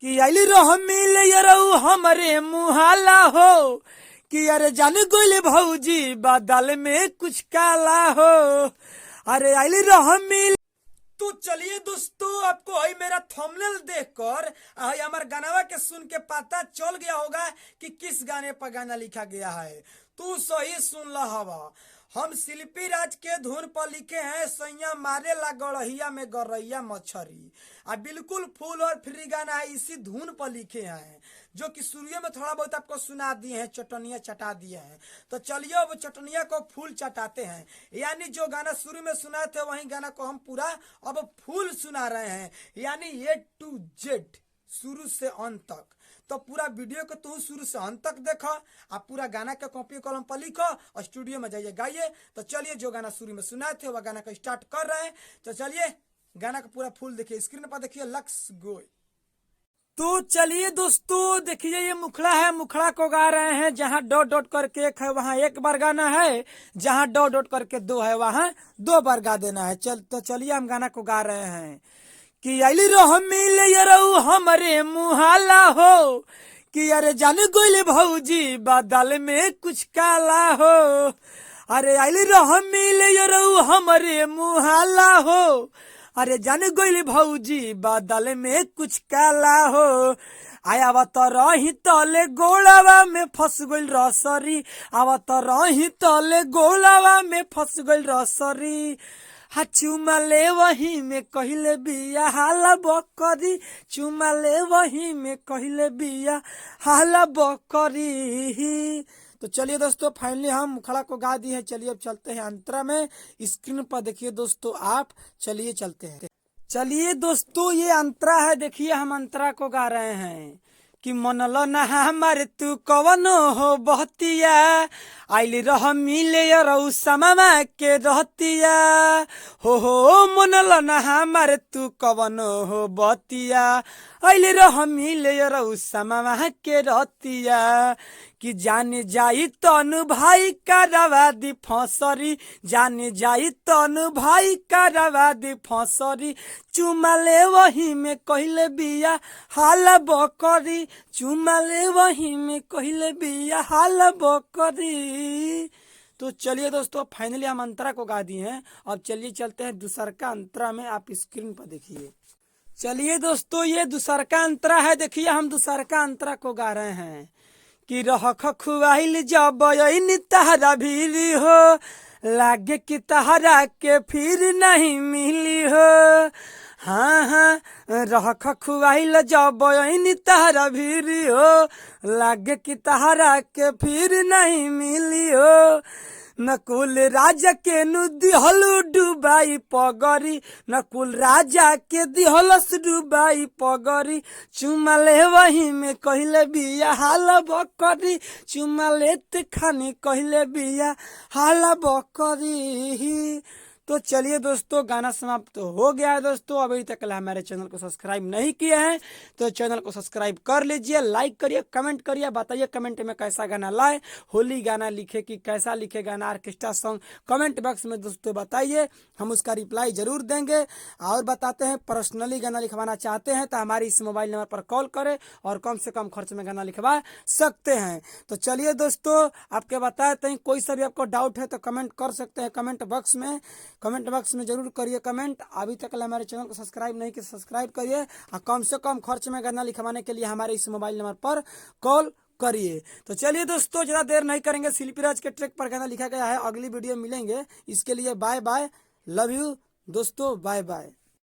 कि आइली रह मिले यरऊ हमरे मुहाला हो कि अरे जान गोइले भौजी बादल में कुछ काला हो। अरे आइली रह मिल। तो चलिए दोस्तों, आपको है मेरा थंबनेल देखकर हमारे गाना के सुन के पता चल गया होगा कि किस गाने पर गाना लिखा गया है। तू सही सुन ला हवा, हम शिल्पी राज के धुन पर लिखे हैं सैया मारे ला गड़हिया में गरैया मछरी। बिल्कुल फुल और फ्री गाना है, इसी धुन पर लिखे हैं जो कि शुरू में थोड़ा बहुत आपको सुना दिए हैं, चटनिया चटा दिए हैं। तो चलिए अब चटनिया को फुल चटाते हैं, यानी जो गाना शुरू में सुनाए थे वही गाना को हम पूरा अब फुल सुना रहे हैं, यानी A to Z शुरू से अंत तक। तो पूरा वीडियो को तू शुरू से अंत तक देखो, आप पूरा गाना का कॉपी कलम पर लिखो और स्टूडियो में जाइए गाइए। तो चलिए जो गाना शुरू में सुनाए थे वह गाना को स्टार्ट कर रहे हैं। तो चलिए गाना का पूरा फुल देखिए, स्क्रीन पर देखिए, लेट्स गो। तो चलिए दोस्तों देखिए, ये मुखड़ा है, मुखड़ा को गा रहे हैं। जहाँ डॉट डॉट करके एक है वहाँ एक बार गाना है, जहाँ डॉट डॉट करके दो है वहाँ दो बार गा देना है। तो चलिए हम गाना को गा रहे हैं कि आइली रह मिले यरऊ हमरे मुहाला हो कि अरे जान गोइले भौजी बादल में कुछ काला हो। अरे आइली रह मिले यरऊ हमरे मुहाला हो, अरे जान गोइले भौजी बादल में कुछ काला हो। आया तो रही तले गोलावा में फंस गइल रसरी, आवा तो रही तले गोलावा में फंस गइल रसरी। हा चुमा ले वही में कहले बिया हाला बकरी, चुमा ले वही में कहले बिया हाला बकरी। तो चलिए दोस्तों फाइनली हम मुखड़ा को गा दिए हैं। चलिए अब चलते हैं अंतरा में, स्क्रीन पर देखिए दोस्तों आप। चलिए चलते हैं। चलिए दोस्तों ये अंतरा है, देखिए हम अंतरा को गा रहे हैं कि मनलो ना हमारे तू कवनो हो बहतिया, आइली रह मिले यरऊ समा के रहतिया हो मनलो ना हमारे तू कवनो हो बहतिया, आइली रह मिले यरऊ समा के रहतिया। कि जाने जाई तनु भाई करवा दी फसरी, जाने जाई तनु भाई करवा दी फसरी। चुमा ले वही में कहले बिया हाला बकरी, चुमा ले वही में कहले बिया हाला बकरी। तो चलिए दोस्तों फाइनली हम अंतरा को गा दिए हैं। अब चलिए चलते हैं दूसर का अंतरा में, आप स्क्रीन पर देखिए। चलिए दोस्तों ये दूसर का अंतरा है, देखिए हम दूसर का अंतरा को गा रहे हैं कि रह खुआइल जब तहरा भीरी हो, लागे कि तहरा के फिर नहीं मिली हो। हाँ हाँ रह खुआइल जब तहरा भीरी हो, लागे कि तहरा के फिर नहीं मिली हो। नकुल राजा के नु दिहलु डुबाई पगरी, नकुल राजा के दिहलस डुबाई पगरी। चुमा ले वही में कहले बिया हाला बकरी, चुमा लेते खाने कहले बिया हाला बकरी। तो चलिए दोस्तों गाना समाप्त तो हो गया है। दोस्तों अभी तक हमारे चैनल को सब्सक्राइब नहीं किए हैं तो चैनल को सब्सक्राइब कर लीजिए, लाइक करिए, कमेंट करिए, बताइए कमेंट में कैसा गाना लाए, होली गाना लिखे कि कैसा लिखे गाना, ऑर्केस्ट्रा सॉन्ग कमेंट बॉक्स में दोस्तों बताइए, हम उसका रिप्लाई जरूर देंगे। और बताते हैं पर्सनली गाना लिखवाना चाहते हैं तो हमारे इस मोबाइल नंबर पर कॉल करें और कम से कम खर्च में गाना लिखवा सकते हैं। तो चलिए दोस्तों आपके बताते हैं, कोई सा भी आपको डाउट है तो कमेंट कर सकते हैं कमेंट बॉक्स में, कमेंट बॉक्स में जरूर करिए कमेंट। अभी तक हमारे चैनल को सब्सक्राइब नहीं किया सब्सक्राइब करिए और कम से कम खर्च में गाना लिखवाने के लिए हमारे इस मोबाइल नंबर पर कॉल करिए। तो चलिए दोस्तों ज्यादा देर नहीं करेंगे, शिल्पी राज के ट्रैक पर गाना लिखा गया है, अगली वीडियो मिलेंगे। इसके लिए बाय बाय, लव यू दोस्तों, बाय बाय।